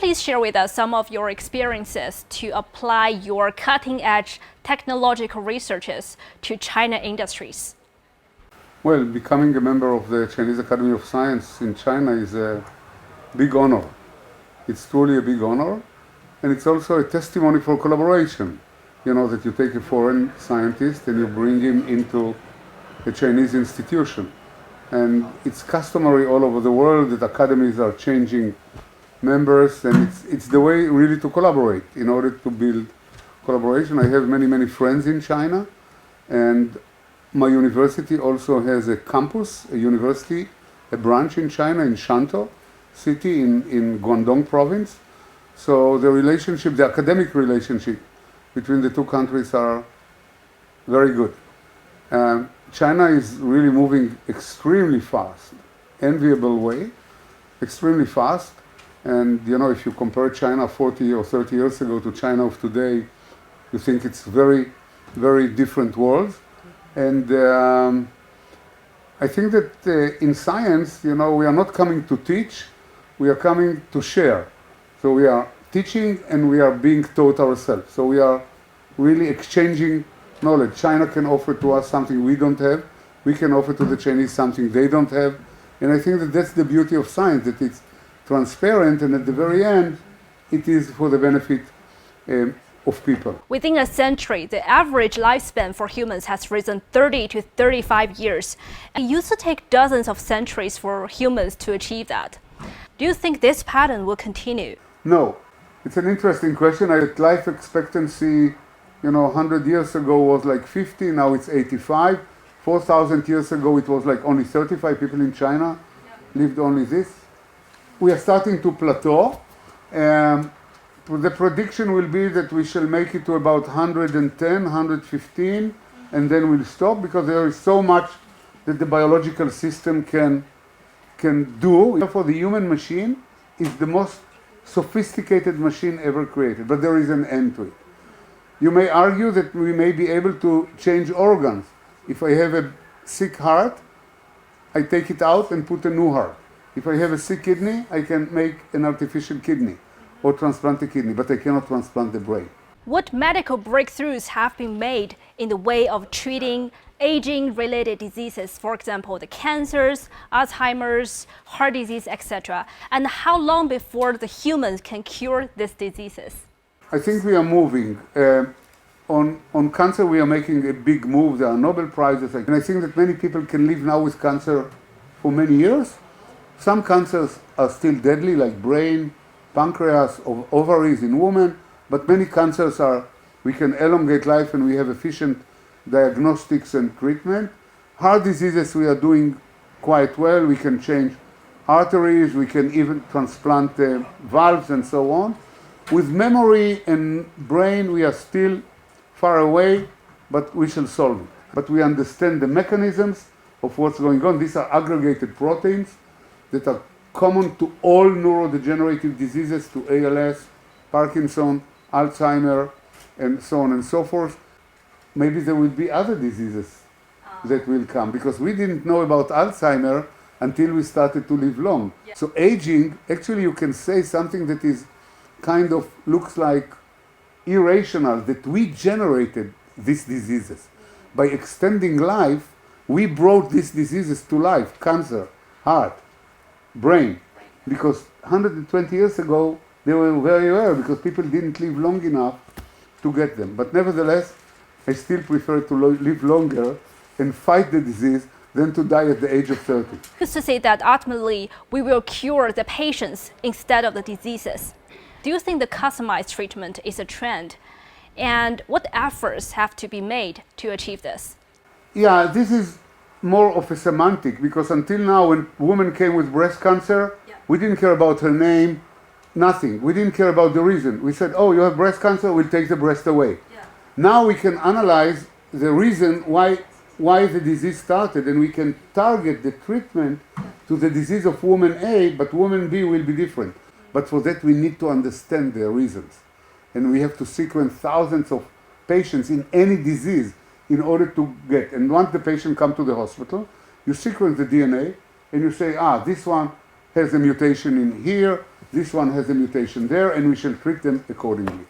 please share with us some of your experiences to apply your cutting-edge technological researches to China industries? Well, becoming a member of the Chinese Academy of Science in China is a big honor. It's truly a big honor, and it's also a testimony for collaboration. You know, that you take a foreign scientist and you bring him into a Chinese institution. And it's customary all over the world that academies are changing members, and it's the way really to collaborate in order to build collaboration. I have many friends in China, and my university also has a campus, a university, a branch in China, in Shantou city in Guangdong province. So the relationship, the academic relationship between the two countries are very good. China is really moving extremely fast, enviable way, extremely fast. And you know, if you compare China 40 or 30 years ago to China of today, you think it's very different worlds. And I think that in science, you know, we are not coming to teach, we are coming to share. So we are teaching and we are being taught ourselves. So we are really exchanging knowledge. China can offer to us something we don't have. We can offer to the Chinese something they don't have. And I think that that's the beauty of science, that it's transparent, and at the very end, it is for the benefit of people. Within a century, the average lifespan for humans has risen 30 to 35 years. It used to take dozens of centuries for humans to achieve that. Do you think this pattern will continue? No. It's an interesting question. Life expectancy, you know, 100 years ago was like 50, now it's 85. 4,000 years ago it was like only 35 people in China lived only this. We are starting to plateau. The prediction will be that we shall make it to about 110, 115, and then we'll stop, because there is so much that the biological system can do. Therefore, the human machine is the most sophisticated machine ever created, but there is an end to it. You may argue that we may be able to change organs. If I have a sick heart, I take it out and put a new heart. If I have a sick kidney, I can make an artificial kidney or transplant a kidney, but I cannot transplant the brain. What medical breakthroughs have been made in the way of treating aging-related diseases, for example, the cancers, Alzheimer's, heart disease, etc., and how long before the humans can cure these diseases? I think we are moving. On cancer, we are making a big move. There are Nobel Prizes, and I think that many people can live now with cancer for many years. Some cancers are still deadly, like brain, pancreas, or ovaries in women, but many cancers we can elongate life, and we have efficient diagnostics and treatment. Heart diseases, we are doing quite well. We can change arteries, we can even transplant valves and so on. With memory and brain, we are still far away, but we shall solve it. But we understand the mechanisms of what's going on. These are aggregated proteins that are common to all neurodegenerative diseases, to ALS, Parkinson, Alzheimer, and so on and so forth. Maybe there will be other diseases that will come, because we didn't know about Alzheimer until we started to live long. Yeah. So aging, actually you can say something that is kind of looks like irrational, that we generated these diseases. By extending life, we brought these diseases to life: cancer, heart, brain. Because 120 years ago, they were very rare, because people didn't live long enough to get them. But nevertheless, I still prefer to live longer and fight the disease than to die at the age of 30. Used to say that ultimately we will cure the patients instead of the diseases. Do you think the customized treatment is a trend? And what efforts have to be made to achieve this? Yeah, this is more of a semantic, because until now, when a woman came with breast cancer, we didn't care about her name, nothing. We didn't care about the reason. We said, oh, you have breast cancer, we'll take the breast away. Yeah. Now we can analyze the reason why the disease started, and we can target the treatment to the disease of woman A, but woman B will be different. But for that, we need to understand their reasons. And we have to sequence thousands of patients in any disease in order to get. And once the patient comes to the hospital, you sequence the DNA and you say, this one has a mutation in here, this one has a mutation there, and we shall treat them accordingly.